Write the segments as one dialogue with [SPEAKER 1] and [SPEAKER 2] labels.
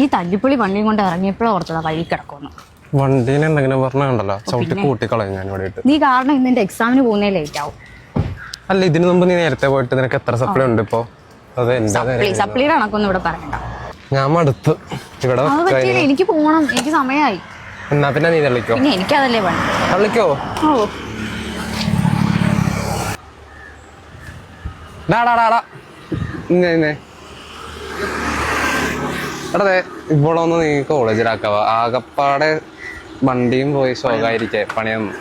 [SPEAKER 1] ഈ തല്ലിപ്പൊളി വണ്ടിയും കൊണ്ട് ഇറങ്ങിയപ്പോഴും ഓർത്തതാ വഴി കിടക്കുന്നു.
[SPEAKER 2] വണ്ടീനെ എന്തെങ്കിലും പറഞ്ഞല്ലോ, ചവിട്ടി കൂട്ടിക്കളയും ഞാൻ ഇവിടെ ഇട്ട്.
[SPEAKER 1] നീ കാരണം ഇന്ന് എന്റെ എക്സാമിന് പോകുന്നേ ലേറ്റ് ആവും.
[SPEAKER 2] അല്ല, ഇതിനു മുമ്പ് നീ നേരത്തെ പോയിട്ട് നിനക്ക് എത്ര സപ്ലി ഉണ്ട് ഇപ്പൊ? അത് എന്റെ
[SPEAKER 1] സപ്ലിയുടെ കണക്കൊന്നും ഇവിടെ പറയണ്ട.
[SPEAKER 2] ഞാൻ മടുത്ത് ഇവിടെ.
[SPEAKER 1] എനിക്ക് പോണം, എനിക്ക് സമയമായി.
[SPEAKER 2] എന്നാ പിന്നെ നീ തള്ളിക്കോ.
[SPEAKER 1] പിന്നെ എനിക്കതല്ലേ വേണം.
[SPEAKER 2] തള്ളിക്കോ. എടേ ഇവളൊന്ന് നീ കോളേജിലാക്കാവ. ആകപ്പാടെ വണ്ടിയും പോയി ശോകായിരിക്കേ പണിയൊന്നും.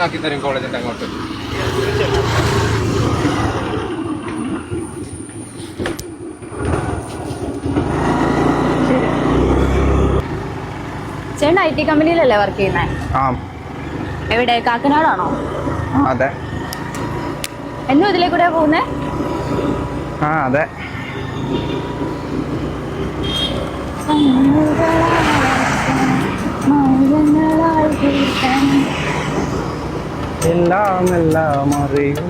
[SPEAKER 2] ആക്കി തരും കോളേജിന്റെ അങ്ങോട്ട്.
[SPEAKER 1] ചേട്ടൻ IT കമ്പനിയിലല്ലേ വർക്ക് ചെയ്യുന്നേ? എവിടെ, കാക്കനാടാണോ?
[SPEAKER 3] അതെ.
[SPEAKER 1] എന്നും ഇതിലേ കൂടെ പോകുന്നേ?
[SPEAKER 3] അതെ. എല്ലാം എല്ലാം അറിയും.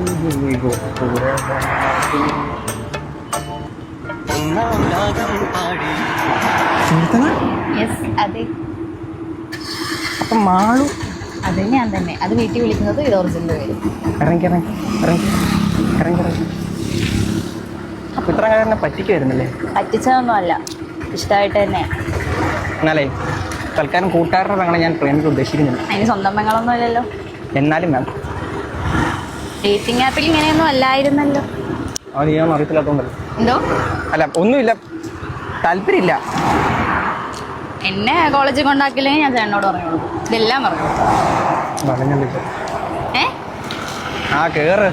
[SPEAKER 1] അതെ.
[SPEAKER 3] അപ്പൊ മാളു
[SPEAKER 1] അത് ഞാൻ തന്നെ. അത് വീട്ടിൽ വിളിക്കുന്നത് ഇത് ഒറിജിനൽ പേര്.
[SPEAKER 3] ഇറങ്ങി അപ്പൊ ഇത്ര കാര്യം പറ്റിക്കുമായിരുന്നല്ലേ?
[SPEAKER 1] പറ്റിച്ചതൊന്നും അല്ല, ഇഷ്ടമായിട്ട് തന്നെ.
[SPEAKER 3] എന്നാലേ തൽക്കാലം കൂട്ടുകാരുടെ പെങ്ങളെ ഞാൻ പ്രേമിക്കാൻ ഉദ്ദേശിക്കുന്നില്ല.
[SPEAKER 1] അതിന് സ്വന്തം പെങ്ങളൊന്നും അല്ലല്ലോ.
[SPEAKER 3] എന്നാലും വേണം.
[SPEAKER 1] ഡേറ്റിംഗ് ആപ്പിൽ ഇങ്ങനെയൊന്നും അല്ലായിരുന്നല്ലോ.
[SPEAKER 3] അത് ഞാൻ അറിയത്തില്ലാത്തോണ്ടല്ലോ.
[SPEAKER 1] എന്തോ?
[SPEAKER 3] അല്ല, ഒന്നുമില്ല, താല്പര്യമില്ല.
[SPEAKER 1] എന്നെ കോളേജിൽ കൊണ്ടാക്കില്ലെങ്കിൽ ഞാൻ ചേട്ടനോട് പറഞ്ഞോളൂ. ഇതെല്ലാം പറഞ്ഞു.
[SPEAKER 3] കേറ്.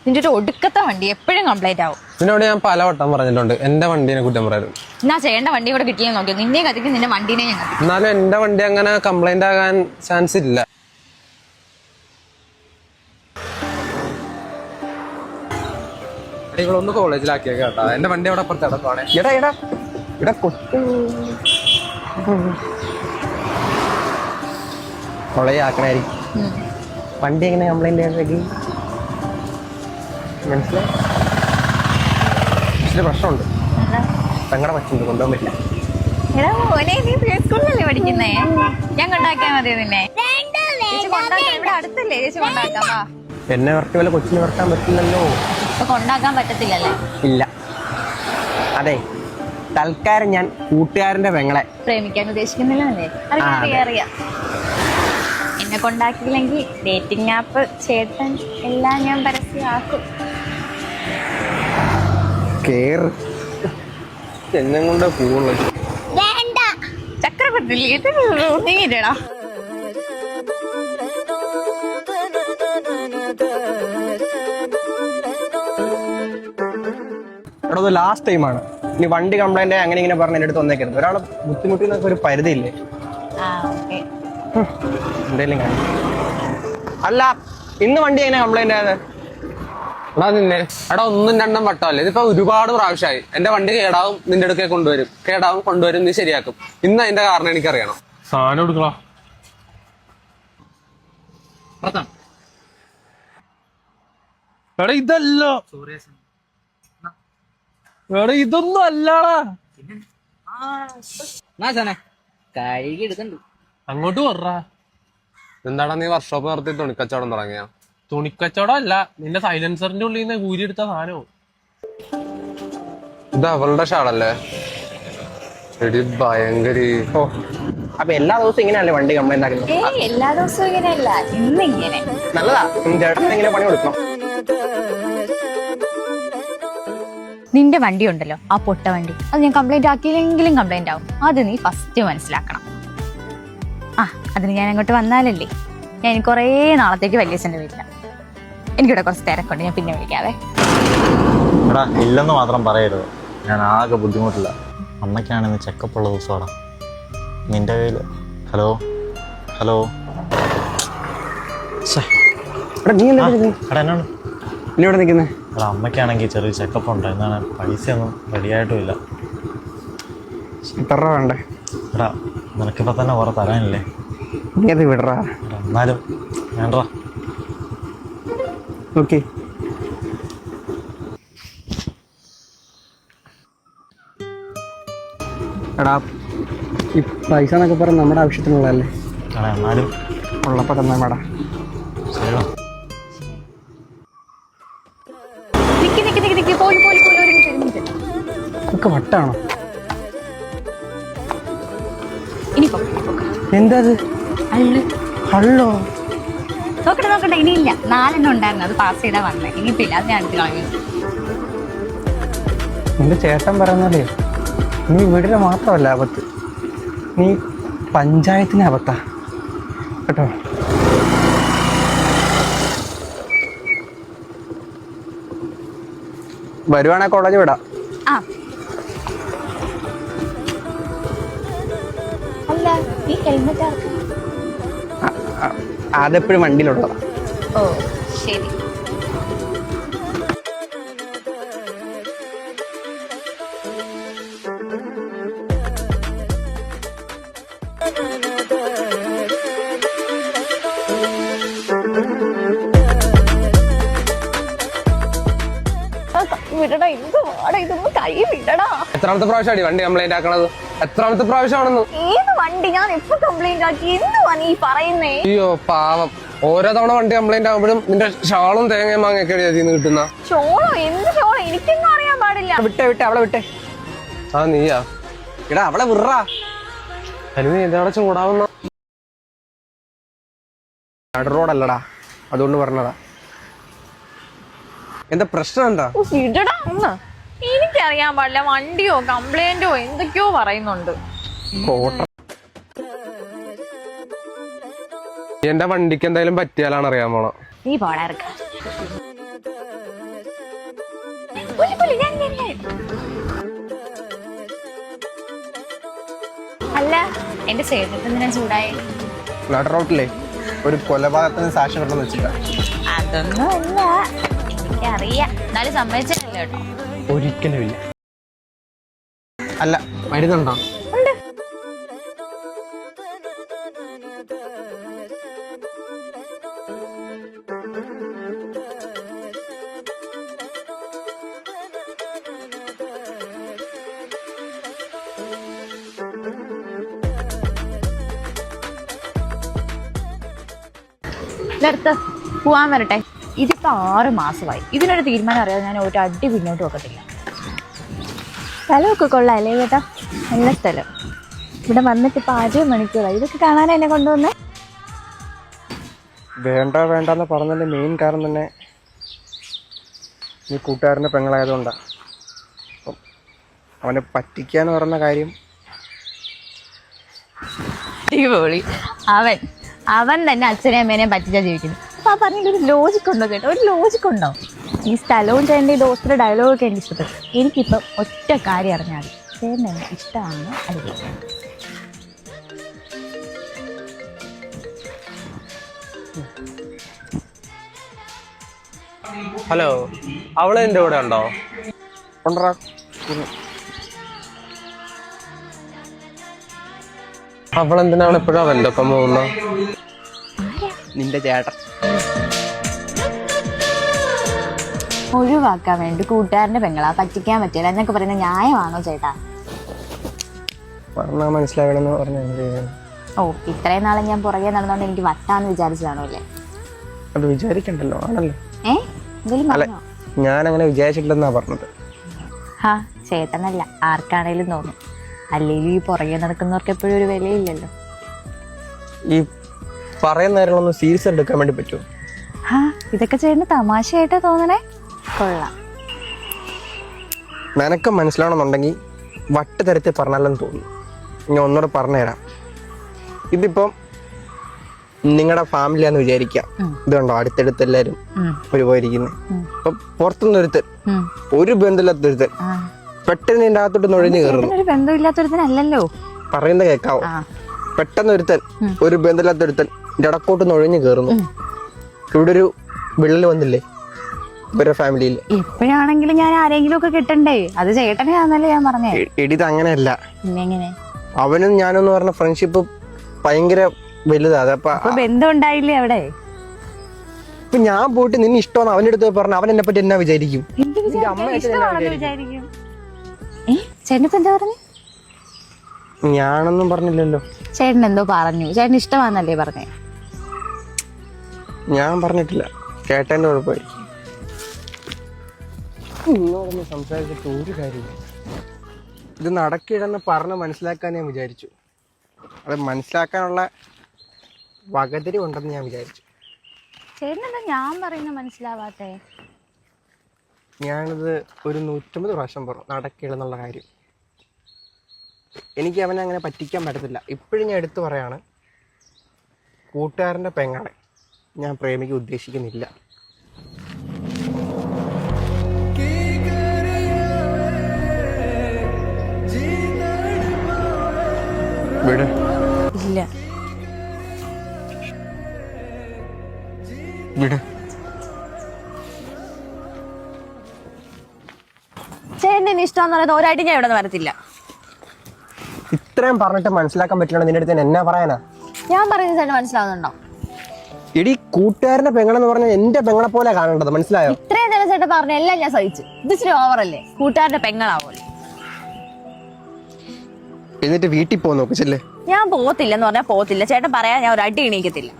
[SPEAKER 1] നിന്റെ ഒരു ഒടുക്കത്തെ വണ്ടി എപ്പോഴും കംപ്ലൈന്റ് ആവും.
[SPEAKER 2] നിന്നോട് ഞാൻ പല വട്ടം പറഞ്ഞിട്ടുണ്ട് എന്റെ വണ്ടീനെ കുറ്റം പറയാനും.
[SPEAKER 1] എന്നാ ചേട്ടന്റെ വണ്ടി കൂടെ കിട്ടിയെന്ന് നോക്കിയോ. നിന്നെ കത്തിക്ക്, നിന്റെ വണ്ടീനെ ഞാൻ കത്തിക്കും.
[SPEAKER 2] എന്നാലും എന്റെ വണ്ടി അങ്ങനെ കംപ്ലൈന്റ് ആകാൻ ചാൻസ് ഇല്ല. ഇവളൊന്ന് കോളേജിലാക്കിയ കേട്ടാ. എന്റെ വണ്ടി അവിടെ അപ്പുറത്ത് കിടക്കുവാണേ.
[SPEAKER 3] കൊളയാക്കണായിരിക്കും. വണ്ടി എങ്ങനെ കംപ്ലൈന്റ് മനസ്സിലായി. പക്ഷേ പ്രശ്നമുണ്ട്. പെങ്ങളുടെ പറ്റുണ്ട്, കൊണ്ടുപോകാൻ പറ്റില്ല.
[SPEAKER 1] എടാ മോനെ, നീ പ്ലേ സ്കൂളിലല്ലേ പഠിക്കുന്നേ? ഞാൻ കൊണ്ടാക്കിയാ മതി നിന്നെ. ഇവിടെ അടുത്തല്ലേ ചേച്ചി കൊണ്ടാക്കാം.
[SPEAKER 3] എന്നെ വരട്ടി വല്ല കൊച്ചിനെ വരട്ടാൻ പറ്റില്ലല്ലോ.
[SPEAKER 1] ഇപ്പൊ കൊണ്ടാക്കാൻ പറ്റത്തില്ലല്ലേ?
[SPEAKER 3] ഇല്ല. അതെ, തൽക്കാലം ഞാൻ കൂട്ടുകാരന്റെ പെങ്ങളെ
[SPEAKER 1] പ്രേമിക്കാൻ ഉദ്ദേശിക്കുന്നില്ലേ? അറിയാം. എന്നെ കൊണ്ടാക്കിയില്ലെങ്കിൽ ഡേറ്റിംഗ് ആപ്പ് ചേട്ടൻ എല്ലാം ഞാൻ പരസ്യമാക്കും.
[SPEAKER 2] എന്നെ കൊണ്ട് പോകുള്ളൂ.
[SPEAKER 1] ചക്രവർത്തില്ലേടാ.
[SPEAKER 3] എടോ, ലാസ്റ്റ് ടൈമാണ്. ഇനി വണ്ടി കംപ്ലൈന്റ് അങ്ങനെ ഇങ്ങനെ പറഞ്ഞ് എൻ്റെ അടുത്ത് വന്നേക്കരുത്. ഒരാളെ ബുദ്ധിമുട്ടിന്നൊക്കെ ഒരു പരിധിയില്ലേ? എന്തേലും കാര്യം. അല്ല, ഇന്ന് വണ്ടി എങ്ങനെ കംപ്ലൈന്റ് ആയത്?
[SPEAKER 2] എടാ ഒന്നും രണ്ടും വട്ടമല്ലേ, ഇതിപ്പോ ഒരുപാട് പ്രാവശ്യമായി. എന്റെ വണ്ടി കേടാവും, നിന്റെ അടുക്കെ കൊണ്ടുവരും, നീ ശരിയാക്കും. ഇന്ന് അതിന്റെ കാരണം എനിക്കറിയണം. സാധനം എടുക്കളാ. എടാ ഇതല്ലോ, എടാ ഇതൊന്നും അല്ലാടാ. അങ്ങോട്ട് പറ. എന്താടാ നീ വർക്ക്ഷോപ്പ് നടത്തി തുണിക്കച്ചവടം തുടങ്ങിയ? തുണിക്കച്ചവടം അല്ല, നിന്റെ സൈലൻസറിന്റെ ഉള്ളിൽ നിന്ന് കൂരി എടുത്ത സാധനവും. ഇത് അവളുടെ ഷാളല്ലേ? ഭയങ്കര.
[SPEAKER 3] അപ്പൊ എല്ലാ ദിവസവും ഇങ്ങനെയല്ലേ വണ്ടി കംപ്ലൈന്റ് ആക്കുന്നത്?
[SPEAKER 1] എല്ലാ ദിവസവും ഇങ്ങനെയല്ല, ഇന്ന് ഇങ്ങനെ.
[SPEAKER 3] നല്ലതാ, ചേട്ടൻ ഇങ്ങനെ പണി കൊടുക്കണം.
[SPEAKER 1] നിന്റെ വണ്ടി ഉണ്ടല്ലോ, ആ പൊട്ട വണ്ടി, അത് ഞാൻ കംപ്ലൈന്റ് ആക്കിയില്ലെങ്കിലും കംപ്ലൈന്റ് ആവും. അത് നീ ഫസ്റ്റ് മനസ്സിലാക്കണം. അതിന് ഞാൻ അങ്ങോട്ട് വന്നാലല്ലേ. ഞാൻ കുറേ നാളത്തേക്ക് വല്യച്ഛൻ്റെ വീട്ടിലാണ്. എനിക്കിവിടെ കുറച്ച് തിരക്കുണ്ട്, ഞാൻ പിന്നെ വിളിക്കാവേ.
[SPEAKER 4] എടാ ഇല്ലെന്ന് മാത്രം പറയരുത്, ഞാൻ ആകെ ബുദ്ധിമുട്ടില്ല. അമ്മയ്ക്കാണെന്ന് ചെക്കപ്പുള്ള ദിവസമാടാ. നിന്റെ കയ്യിൽ ഹലോ എന്നാണ്
[SPEAKER 3] ഇവിടെ നിൽക്കുന്നത്?
[SPEAKER 4] എടാ അമ്മയ്ക്കാണെങ്കിൽ ചെറിയ ചെക്കപ്പ് ഉണ്ട്, എന്നാണ് പൈസ ഒന്നും റെഡിയായിട്ടും ഇല്ല.
[SPEAKER 3] എത്ര രൂപ വേണ്ടേ?
[SPEAKER 4] എടാ നിനക്കിപ്പോൾ തന്നെ കുറെ തരാനില്ലേ?
[SPEAKER 3] നീ അത് വിടറാ.
[SPEAKER 4] എടാ, എന്നാലും വേണ്ട.
[SPEAKER 3] ഓക്കെ. എടാ ഈ പൈസ എന്നൊക്കെ പറഞ്ഞ് നമ്മുടെ ആവശ്യത്തിനുള്ളതല്ലേ?
[SPEAKER 4] എടാ എന്നാലും
[SPEAKER 3] ഉള്ളപ്പോൾ തന്നാ വേടാ.
[SPEAKER 4] ശരിടാ.
[SPEAKER 1] നിക്ക് പോയി ഒരു മിനിറ്റ്.
[SPEAKER 3] ഒക്കെ വട്ടാണോ?
[SPEAKER 1] ഇനി
[SPEAKER 3] എന്താ അത്? കള്ളോ?
[SPEAKER 1] നോക്കട്ടെ ഇനിയില്ല. 4 ഉണ്ടായിരുന്നു, അത് പാസ് ചെയ്താ വന്നേ. ഇനിയിപ്പില്ല, അത് ഞാൻ എടുത്ത് കളഞ്ഞു.
[SPEAKER 3] നിന്റെ ചേട്ടൻ പറയുന്നല്ലേ, നീ വീടിന് മാത്രമല്ല ആപത്ത്, നീ പഞ്ചായത്തിന് ആപത്താ കേട്ടോ. വരുവാണെ കോളേജ് വിടാം.
[SPEAKER 1] ആ അല്ല, ഈ ഹെൽമെറ്റ്
[SPEAKER 3] അതെപ്പോഴും വണ്ടിയിലുള്ളതാ.
[SPEAKER 1] ഓ ശരി. വിടടാ, എന്ത് വാടാ ഇതൊന്നും കൈ വിടടാ.
[SPEAKER 2] എത്രാമത്തെ പ്രാവശ്യമാണ് വണ്ടി കംപ്ലൈന്റ് ആക്കണത്? എത്രാമത്തെ പ്രാവശ്യമാണെന്ന്?
[SPEAKER 1] ഏത് വണ്ടി? ഞാൻ എപ്പോ കംപ്ലൈന്റ് ആക്കി? എന്തുവാ നീ പറയുന്നേ?
[SPEAKER 2] അയ്യോ പാവം, ഓരോ തവണ വണ്ടി കംപ്ലൈന്റ് ആകുമ്പോഴും നിന്റെ ഷാളും തേങ്ങയും മാങ്ങയൊക്കെ അതിന്ന് കിട്ടുന്ന.
[SPEAKER 1] ചോളോ? എന്ത് ചോളോ? എനിക്കൊന്നും അറിയാൻ പാടില്ല.
[SPEAKER 3] വിട്ടെ അവളെ വിട്ടെ.
[SPEAKER 2] ആ നീയാ?
[SPEAKER 3] എടാ അവളെ വിടറാ.
[SPEAKER 2] അതിന് ഇതവിടെ ചൂടാവുന്ന
[SPEAKER 3] റോഡല്ലടാ, അതുകൊണ്ട് പറഞ്ഞതാ. എന്താ പ്രശ്നം? എന്താ
[SPEAKER 1] വിടടാ ഒന്ന്. എനിക്കറിയാൻ പാടില്ല. വണ്ടിയോ കംപ്ലൈന്റോ എന്തൊക്കെയോ പറയുന്നുണ്ട്.
[SPEAKER 2] എന്റെ വണ്ടിക്ക് എന്തായാലും പറ്റിയാലാണ് അറിയാൻ പോണ.
[SPEAKER 1] നീ പോടാ. അല്ല, എന്റെ ചേട്ടത്തിന് ചൂടായി.
[SPEAKER 3] റോട്ടിലെ ഒരു കൊലപാതകത്തിന് സാക്ഷ്യം കിട്ടുന്ന വെച്ചിട്ടാ.
[SPEAKER 1] അതൊന്നും അല്ല, എനിക്കറിയാം. എന്നാലും സമ്മതിച്ചിട്ടില്ല കേട്ടോ.
[SPEAKER 3] ഒരിക്കലുമില്ല. അല്ല, മരുന്നുണ്ടോ?
[SPEAKER 1] നിർത്ത്, പോവാൻ വരട്ടെ. ഇതിപ്പോ 6 മാസമായി. ഇതിനൊരു തീരുമാനം അറിയാതെ ഞാൻ ഒരു അടി പിന്നോട്ട് വെക്കത്തില്ല. സ്ഥലമൊക്കെ കൊള്ളാല്ലേ ചേട്ടാ? നല്ല സ്ഥലം. ഇവിടെ വന്നിട്ട് ഇപ്പൊ 6 മണിക്കൂറായി. ഇതൊക്കെ കാണാൻ എന്നെ കൊണ്ടുവന്നേ.
[SPEAKER 3] വേണ്ടെന്ന് പറഞ്ഞതിന്റെ മെയിൻ കാരണം തന്നെ നീ കൂട്ടുകാരൻ്റെ പെങ്ങളായതുകൊണ്ടാണ്. അപ്പം അവനെ പറ്റിക്കാന്ന് പറഞ്ഞ കാര്യം
[SPEAKER 1] അടിപൊളി. അവൻ തന്നെ അച്ഛനെയും അമ്മേനെയും പറ്റിച്ചാ ജീവിക്കുന്നു. അപ്പൊ ആ പറഞ്ഞൊരു ലോജിക് ഉണ്ടോ ചേട്ടാ? ഒരു ലോജിക് ഉണ്ടോ? ഈ സ്ഥലവും ചേട്ടൻ്റെ ഈ ദോസ്തിയുടെ ഡയലോഗൊക്കെ എനിക്ക് ഇഷ്ടപ്പെട്ടു. എനിക്കിപ്പം ഒറ്റ കാര്യം അറിഞ്ഞാൽ മതി, ചേട്ടൻ എനിക്ക് ഇഷ്ടമാണെന്ന് അറിയില്ല.
[SPEAKER 2] ഹലോ, അവള് എന്റെ കൂടെ ഉണ്ടോ?
[SPEAKER 3] കൊണ്ടറാ.
[SPEAKER 2] അവളെന്തിനാണ് എപ്പോഴും അവന്റെ ഒപ്പം പോകുന്നത്?
[SPEAKER 3] നിന്റെ ചേട്ടൻ
[SPEAKER 1] ഒഴിവാക്കാൻ വേണ്ടി കൂട്ടുകാരന്റെ പെങ്ങളാ പറ്റിക്കാൻ പറ്റില്ല എന്നൊക്കെ പറയുന്നത് ന്യായമാണോ ചേട്ടാ?
[SPEAKER 3] പറഞ്ഞാൽ മനസ്സിലാകണമെന്ന് പറഞ്ഞ.
[SPEAKER 1] ഓ, ഇത്രയും നാളെ ഞാൻ പുറകെ നടന്നോണ്ട് എനിക്ക് വട്ടാന്ന് വിചാരിച്ചതാണോ അല്ലേ?
[SPEAKER 3] അത് വിചാരിക്കണ്ടല്ലോ, ആണല്ലോ.
[SPEAKER 1] എന്തെങ്കിലും പറഞ്ഞോ?
[SPEAKER 3] ഞാൻ അങ്ങനെ വിചാരിച്ചിട്ടില്ലെന്നാ പറഞ്ഞത്.
[SPEAKER 1] ഹാ, ചേട്ടനല്ല, ആർക്കാണേലും തോന്നും. അല്ലെങ്കിൽ ഈ പുറകെ നടക്കുന്നവർക്ക് എപ്പോഴും ഒരു വിലയില്ലല്ലോ.
[SPEAKER 3] ഈ പറയുന്ന കാര്യങ്ങളൊന്നും സീരിയസ് എടുക്കാൻ വേണ്ടി പറ്റുമോ?
[SPEAKER 1] ഹാ, ഇതൊക്കെ ചേട്ടന് തമാശയായിട്ടാ തോന്നണേ. കൊള്ളാം.
[SPEAKER 3] നിനക്ക് മനസ്സിലാവണമെന്നുണ്ടെങ്കിൽ വട്ട് തരത്തിൽ പറഞ്ഞാലെന്ന് തോന്നുന്നു. ഞാൻ ഒന്നുകൂടെ പറഞ്ഞുതരാം. ഇതിപ്പം നിങ്ങളുടെ ഫാമിലിയാന്ന് വിചാരിക്കാം. ഇതുണ്ടോ അടുത്തടുത്ത് എല്ലാരും ഒരുപോയിരിക്കുന്നത്. അപ്പൊ പുറത്തുനിന്നൊരുത്തൻ, ഒരു ബന്ധമില്ലാത്തൊരുത്തൻ പെട്ടെന്ന് നിന്റെ അകത്തോട്ട് നുഴഞ്ഞു കയറുന്നു.
[SPEAKER 1] ഒരു ബന്ധമില്ലാത്തൊരുത്തനല്ലല്ലോ.
[SPEAKER 3] പറയുന്നത് കേൾക്കാവോ? പെട്ടെന്ന് ഒരുത്തൻ, ഒരു ബന്ധമില്ലാത്തൊരുത്തൻ എന്റെ ഇടക്കോട്ട് നുഴഞ്ഞു കയറുന്നു. ഇവിടെ ഒരു വിള്ളൽ വന്നില്ലേ? ഇവരുടെ ഫാമിലിയിൽ?
[SPEAKER 1] എപ്പോഴാണെങ്കിലും ഞാൻ ആരെങ്കിലും ഒക്കെ കിട്ടണ്ടേ? അത് ചേട്ടനെയാന്നല്ലേ ഞാൻ പറഞ്ഞേ.
[SPEAKER 3] എടി ഇത് അങ്ങനെയല്ല.
[SPEAKER 1] പിന്നെ എങ്ങനെ?
[SPEAKER 3] അവനും ഞാനെന്ന് പറഞ്ഞ ഫ്രണ്ട്ഷിപ്പ് ഭയങ്കര വലുതാ.
[SPEAKER 1] അപ്പൊ ബന്ധം ഉണ്ടായില്ലേ അവിടെ?
[SPEAKER 3] ഇപ്പൊ ഞാൻ പോയിട്ട് നിന്നെ ഇഷ്ടമാണ് അവന്റെ അടുത്ത് പറഞ്ഞ അവൻ എന്നെ പറ്റി എന്നാ വിചാരിക്കും?
[SPEAKER 1] വിചാരിക്കും. ചേട്ടനിപ്പോ എന്താ പറഞ്ഞു?
[SPEAKER 3] ഞാനൊന്നും പറഞ്ഞില്ലല്ലോ.
[SPEAKER 1] ചേട്ടൻ എന്തോ പറഞ്ഞു. ചേട്ടൻ ഇഷ്ടമാന്നല്ലേ പറഞ്ഞേ?
[SPEAKER 3] ഞാൻ പറഞ്ഞിട്ടില്ല. ചേട്ടൻ്റെ കുഴപ്പമായിരിക്കും. നിന്നോടൊന്ന് സംസാരിച്ചിട്ട് ഒരു കാര്യമില്ല. ഇത് നടക്കില്ലെന്ന് പറഞ്ഞ് മനസ്സിലാക്കാൻ ഞാൻ വിചാരിച്ചു. അത് മനസ്സിലാക്കാനുള്ള വകതിരി ഉണ്ടെന്ന് ഞാൻ വിചാരിച്ചു.
[SPEAKER 1] ചേട്ടനെന്താ ഞാൻ പറയുന്നത് മനസ്സിലാവാത്തെ?
[SPEAKER 3] ഞാനിത് ഒരു 150 പ്രാവശ്യം പറഞ്ഞു നടക്കില്ലെന്നുള്ള കാര്യം. എനിക്ക് അവനെ അങ്ങനെ പറ്റിക്കാൻ പറ്റത്തില്ല. ഇപ്പോഴും ഞാൻ എടുത്തു പറയാണ്, കൂട്ടുകാരൻ്റെ പെങ്ങളെ ഞാൻ പ്രേമിക്കാൻ ഉദ്ദേശിക്കുന്നില്ല. വിട്.
[SPEAKER 1] ഇല്ല.
[SPEAKER 3] വിട്.
[SPEAKER 1] ചേട്ടന് ഇഷ്ടമെന്ന് പറയുന്നത് ഒരായിട്ട് ഞാൻ ഇവിടെ നിന്ന് വരത്തില്ല.
[SPEAKER 3] ഇത്രയും പറഞ്ഞിട്ട് മനസ്സിലാക്കാൻ പറ്റില്ല. നിന്റെ അടുത്ത് എന്നാ പറയാനാ?
[SPEAKER 1] ഞാൻ പറയുന്നത് ചേട്ടൻ മനസ്സിലാവുന്നുണ്ടോ?
[SPEAKER 3] എടി കൂട്ടുകാരന്റെ പെങ്ങളെന്ന് പറഞ്ഞാൽ എന്റെ പെങ്ങളെ പോലെ കാണേണ്ടത്, മനസ്സിലായോ?
[SPEAKER 1] ഇത്രയും നേരം ചേട്ടൻ പറഞ്ഞ എല്ലാം ഞാൻ സഹിച്ചു. ഇത് ഇച്ചിരി ഓവറല്ലേ? കൂട്ടുകാരുടെ പെങ്ങളാവൂല്ലേ?
[SPEAKER 3] എന്നിട്ട് വീട്ടിൽ പോ നോക്ക് ചെല്ലേ.
[SPEAKER 1] ഞാൻ പോകത്തില്ലെന്ന് പറഞ്ഞാൽ പോകത്തില്ല. ചേട്ടൻ പറയാൻ ഞാൻ ഒരു അടി എണീക്കത്തില്ല.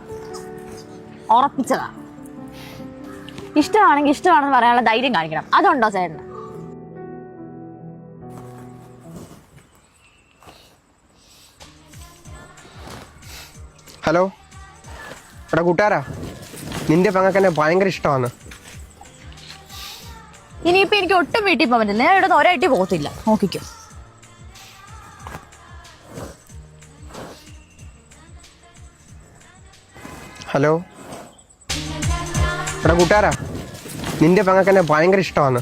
[SPEAKER 1] ഉറപ്പിച്ചതാ. ഇഷ്ടമാണെങ്കിൽ ഇഷ്ടമാണെന്ന് പറയാനുള്ള ധൈര്യം കാണിക്കണം. അതുണ്ടോ ചേട്ടന്?
[SPEAKER 3] ഹലോ എടാ കൂട്ടുകാരാ, നിന്റെ പെങ്ങൾക്ക് എന്നെ ഭയങ്കര ഇഷ്ടമാണ്.
[SPEAKER 1] ഇനിയിപ്പോ എനിക്ക് ഒട്ടും വീട്ടിൽ പോകാൻ പറ്റില്ല. ഞാൻ ഇവിടെ നിന്ന് ഒരായിട്ട് പോകത്തില്ല. നോക്കിക്കോ.
[SPEAKER 3] ഹലോ എടാ കൂട്ടുകാരാ, നിന്റെ പെങ്ങൾക്ക് എന്നെ ഭയങ്കര ഇഷ്ടമാണ്.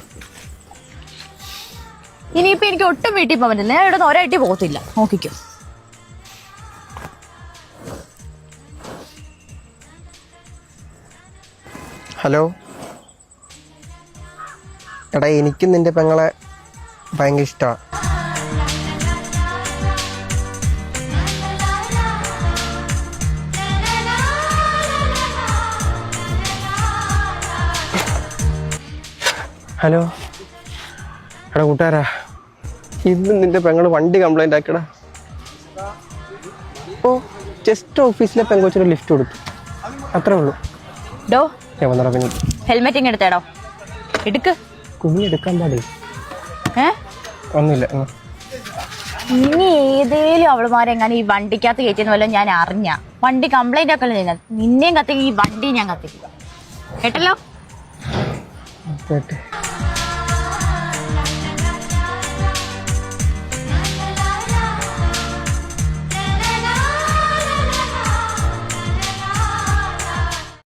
[SPEAKER 1] ഇനിയിപ്പോ എനിക്ക് ഒട്ടും വീട്ടിൽ പോകാൻ പറ്റില്ല. ഞാൻ ഇവിടെ നിന്ന് ഒരായിട്ട് പോകത്തില്ല. നോക്കിക്കോ.
[SPEAKER 3] ഹലോ എടാ, എനിക്കും നിന്റെ പെങ്ങളെ ഭയങ്കര ഇഷ്ടമാണ്. ഹലോ എടാ കൂട്ടുകാരാ, ഇന്ന് നിന്റെ പെങ്ങള് വണ്ടി കംപ്ലൈന്റ് ആക്കടാ. ഓ ജസ്റ്റ് ഓഫീസിലെ പെങ്കൊച്ചിന് ലിഫ്റ്റ് കൊടുത്തു, അത്രേ ഉള്ളൂ.
[SPEAKER 1] ഡോ
[SPEAKER 3] പിന്നെ
[SPEAKER 1] ഹെൽമെറ്റ് ഇങ്ങ് എടുത്തേടോ. എടുക്ക്.
[SPEAKER 3] കുഞ്ഞെടുക്കാൻ പാടില്ല. ഒന്നുമില്ല.
[SPEAKER 1] ഇനി ഏതേലും അവളുമാരെങ്ങനെ ഈ വണ്ടിക്കകത്ത് കയറ്റിയെന്ന് വല്ലതും ഞാൻ അറിഞ്ഞ വണ്ടി കംപ്ലൈന്റ് ആക്കല്ലോ. നിന്നെയും കത്തിക്കും, ഈ വണ്ടി ഞാൻ കത്തിക്കും. കേട്ടല്ലോ?